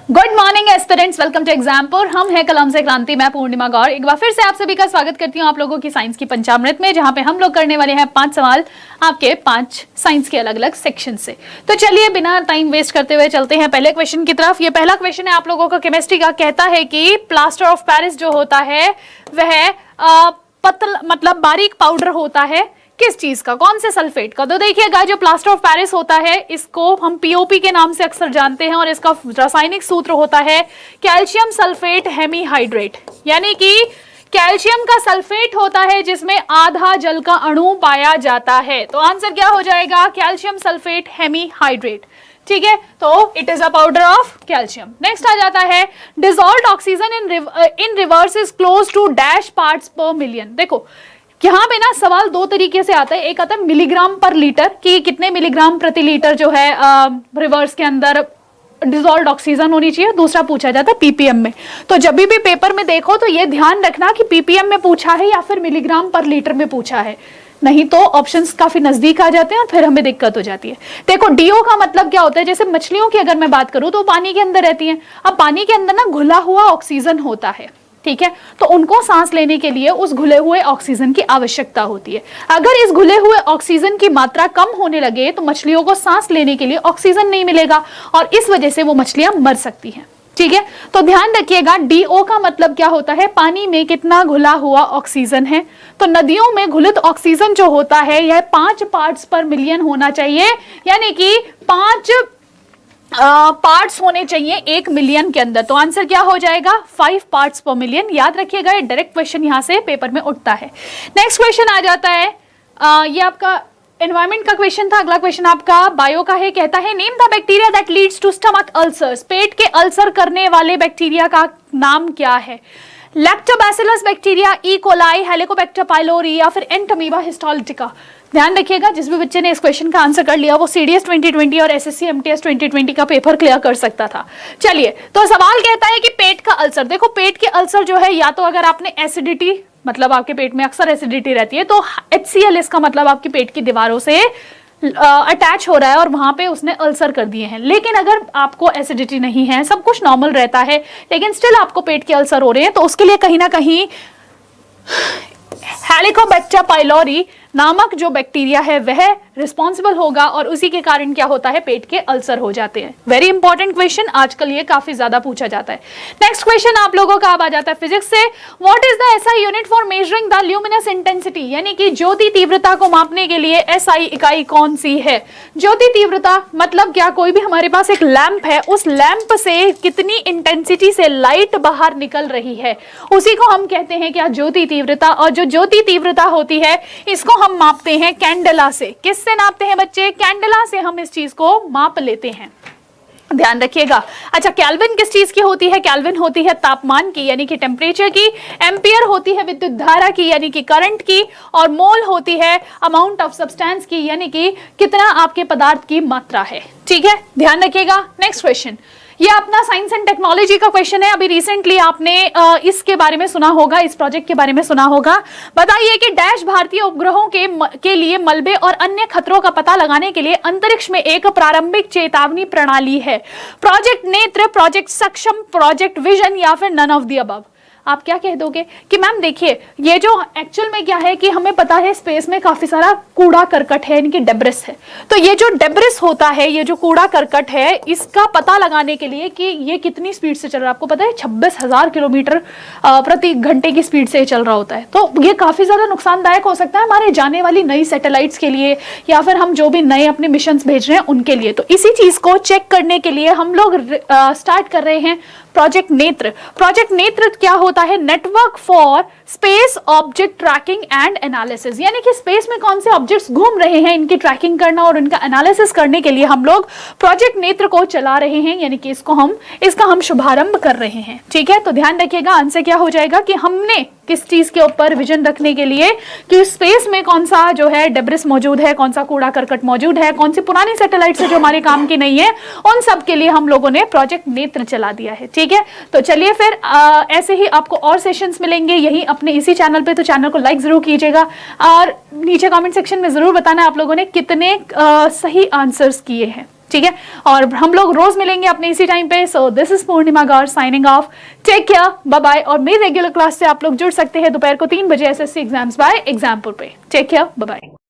Good morning aspirants, welcome to Exampur. हम हैं कलम से क्रांति, मैं पूर्णिमा गौर। एक बार फिर से आप सभी का स्वागत करती हूँ आप लोगों की साइंस की पंचामृत में, जहां पे हम लोग करने वाले हैं 5 सवाल आपके 5 साइंस के अलग अलग सेक्शन से। तो चलिए बिना टाइम वेस्ट करते हुए चलते हैं पहले क्वेश्चन की तरफ। ये पहला क्वेश्चन है आप लोगों का केमिस्ट्री का। कहता है कि प्लास्टर ऑफ पेरिस जो होता है वह पतला मतलब बारीक पाउडर होता है किस चीज का, कौन से सल्फेट का। तो देखिएगा, जो प्लास्टर ऑफ पेरिस होता है इसको हम पीओपी के नाम से अक्सर जानते हैं और इसका रासायनिक सूत्र होता है कैल्शियम सल्फेट हेमीहाइड्रेट। यानी कि कैल्शियम का सल्फेट होता है जिसमें आधा जल का अणु पाया जाता है। तो आंसर क्या हो जाएगा, कैल्शियम सल्फेट हेमीहाइड्रेट। ठीक है, तो it is a powder of calcium. Next आ जाता है dissolved oxygen in rivers is close to dash parts per million. देखो यहाँ पे ना सवाल दो तरीके से आता है। एक आता है मिलीग्राम पर लीटर कि कितने मिलीग्राम प्रति लीटर जो है रिवर्स के अंदर डिसॉल्व्ड ऑक्सीजन होनी चाहिए। दूसरा पूछा जाता है पीपीएम में। तो जब भी पेपर में देखो तो ये ध्यान रखना कि पीपीएम में पूछा है या फिर मिलीग्राम पर लीटर में पूछा है, नहीं तो ऑप्शंस काफी नजदीक आ जाते हैं और फिर हमें दिक्कत हो जाती है। देखो डीओ का मतलब क्या होता है, जैसे मछलियों की अगर मैं बात करूं तो पानी के अंदर रहती हैं। अब पानी के अंदर ना घुला हुआ ऑक्सीजन होता है, ठीक है, तो उनको सांस लेने के लिए उस घुले हुए ऑक्सीजन की आवश्यकता होती है। अगर इस घुले हुए ऑक्सीजन की मात्रा कम होने लगे तो मछलियों को सांस लेने के लिए ऑक्सीजन नहीं मिलेगा और इस वजह से वो मछलियां मर सकती हैं। ठीक है, तो ध्यान रखिएगा डीओ का मतलब क्या होता है, पानी में कितना घुला हुआ ऑक्सीजन है। तो नदियों में घुलित ऑक्सीजन जो होता है यह 5 पार्ट्स पर मिलियन होना चाहिए, यानी कि 5 पार्ट्स होने चाहिए 1 मिलियन के अंदर। तो आंसर क्या हो जाएगा, 5 पार्ट्स पर मिलियन। याद रखिएगा, ये डायरेक्ट क्वेश्चन यहां से पेपर में उठता है। नेक्स्ट क्वेश्चन आ जाता है, ये आपका एनवायरमेंट का क्वेश्चन था। अगला क्वेश्चन आपका बायो का है। कहता है name the bacteria that leads to stomach ulcers. पेट के अल्सर करने वाले बैक्टीरिया का नाम क्या है। Lactobacillus bacteria, E coli, helicobacter pylori या फिर एंटमीबा हिस्टोलिटिका। ध्यान रखिएगा, जिस भी बच्चे ने इस क्वेश्चन का आंसर कर लिया वो सीडीएस 2020 और एसएससी एमटीएस 2020 का पेपर क्लियर कर सकता था। चलिए, तो सवाल कहता है कि पेट का अल्सर। देखो पेट के अल्सर जो है, या तो अगर आपने एसिडिटी, मतलब आपके पेट में अक्सर एसिडिटी रहती है, तो HCl इसका मतलब आपके पेट की दीवारों से अटैच हो रहा है और वहां पे उसने अल्सर कर दिए हैं। लेकिन अगर आपको एसिडिटी नहीं है, सब कुछ नॉर्मल रहता है, लेकिन स्टिल आपको पेट के अल्सर हो रहे हैं, तो उसके लिए कहीं ना कहीं हेलिकोबैक्टर पाइलोरी नामक जो बैक्टीरिया है वह रिस्पॉन्सिबल होगा और उसी के कारण क्या होता है, पेट के अल्सर हो जाते हैं। वेरी इंपॉर्टेंट क्वेश्चन, आजकल ये काफी ज्यादा पूछा जाता है। नेक्स्ट क्वेश्चन आप लोगों का अब आ जाता है फिजिक्स से। What is the SI unit for measuring the luminous intensity, यानी कि ज्योति तीव्रता को मापने के लिए एसआई इकाई कौन सी है। ज्योति तीव्रता मतलब क्या, कोई भी हमारे पास एक लैंप है, उस लैंप से कितनी इंटेंसिटी से लाइट बाहर निकल रही है, उसी को हम कहते हैं क्या, ज्योति तीव्रता। और जो ज्योति तीव्रता होती है इसको हम मापते हैं कैंडला से। किससे नापते हैं बच्चे, कैंडला से हम इस चीज को माप लेते हैं, ध्यान रखिएगा। अच्छा, केल्विन किस चीज की होती है, केल्विन होती है तापमान की यानी कि टेम्परेचर की, एम्पियर होती है विद्युत धारा की यानी कि करंट की, और मोल होती है अमाउंट ऑफ सब्सटेंस की यानी कि कितना आपके पदार्थ की मात्रा है। ठीक है, ध्यान रखिएगा। नेक्स्ट क्वेश्चन, ये अपना साइंस एंड टेक्नोलॉजी का क्वेश्चन है। अभी रिसेंटली आपने इसके बारे में सुना होगा, इस प्रोजेक्ट के बारे में सुना होगा। बताइए कि डैश भारतीय उपग्रहों के लिए मलबे और अन्य खतरों का पता लगाने के लिए अंतरिक्ष में एक प्रारंभिक चेतावनी प्रणाली है। प्रोजेक्ट नेत्र, प्रोजेक्ट सक्षम, प्रोजेक्ट विजन या फिर नन ऑफ द अबव। आप क्या कह दोगे कि मैम देखिए, ये जो एक्चुअल में क्या है कि हमें पता है स्पेस में काफी सारा कूड़ा करकट है, इनकी डेब्रिस है। तो ये जो डेब्रिस होता है, ये जो कूड़ा करकट है, इसका पता लगाने के लिए कि ये कितनी स्पीड से चल रहा है, आपको पता है 26,000 किलोमीटर प्रति घंटे की स्पीड से चल रहा होता है। तो ये काफी ज्यादा नुकसानदायक हो सकता है हमारे जाने वाली नई सैटेलाइट्स के लिए या फिर हम जो भी नए अपने मिशन भेज रहे हैं उनके लिए। तो इसी चीज को चेक करने के लिए हम लोग स्टार्ट कर रहे हैं प्रोजेक्ट नेत्र। प्रोजेक्ट नेत्र क्या होता है, network for space object tracking and analysis, यानी कि स्पेस में कौन से ऑब्जेक्ट्स घूम रहे हैं इनकी ट्रैकिंग करना और इनका एनालिसिस करने के लिए हम लोग प्रोजेक्ट नेत्र को चला रहे हैं, यानी कि इसका हम शुभारंभ कर रहे हैं। ठीक है, तो ध्यान रखिएगा, आंसर क्या हो जाएगा कि हमने किस चीज के ऊपर विजन रखने के लिए कि स्पेस में कौन सा जो है डेब्रिस मौजूद है, कौन सा कूड़ा करकट मौजूद है, कौन सी पुरानी सैटेलाइट है जो हमारे काम की नहीं है, उन सब के लिए हम लोगों ने प्रोजेक्ट नेत्र चला दिया है। ठीक है, तो चलिए फिर ऐसे ही आपको और सेशंस मिलेंगे यही अपने इसी चैनल पे, तो चैनल को लाइक जरूर कीजिएगा और नीचे कमेंट सेक्शन में जरूर बताना आप लोगों ने कितने सही आंसर्स किए हैं। ठीक है, और हम लोग रोज मिलेंगे अपने इसी टाइम पे। So this is Purnima Gaur signing off, take care, bye bye. और मेरी रेगुलर क्लास से आप लोग जुड़ सकते हैं दोपहर को 3 बजे SSC एग्जाम्स बाय एग्जाम्पल पे। Take care, bye bye.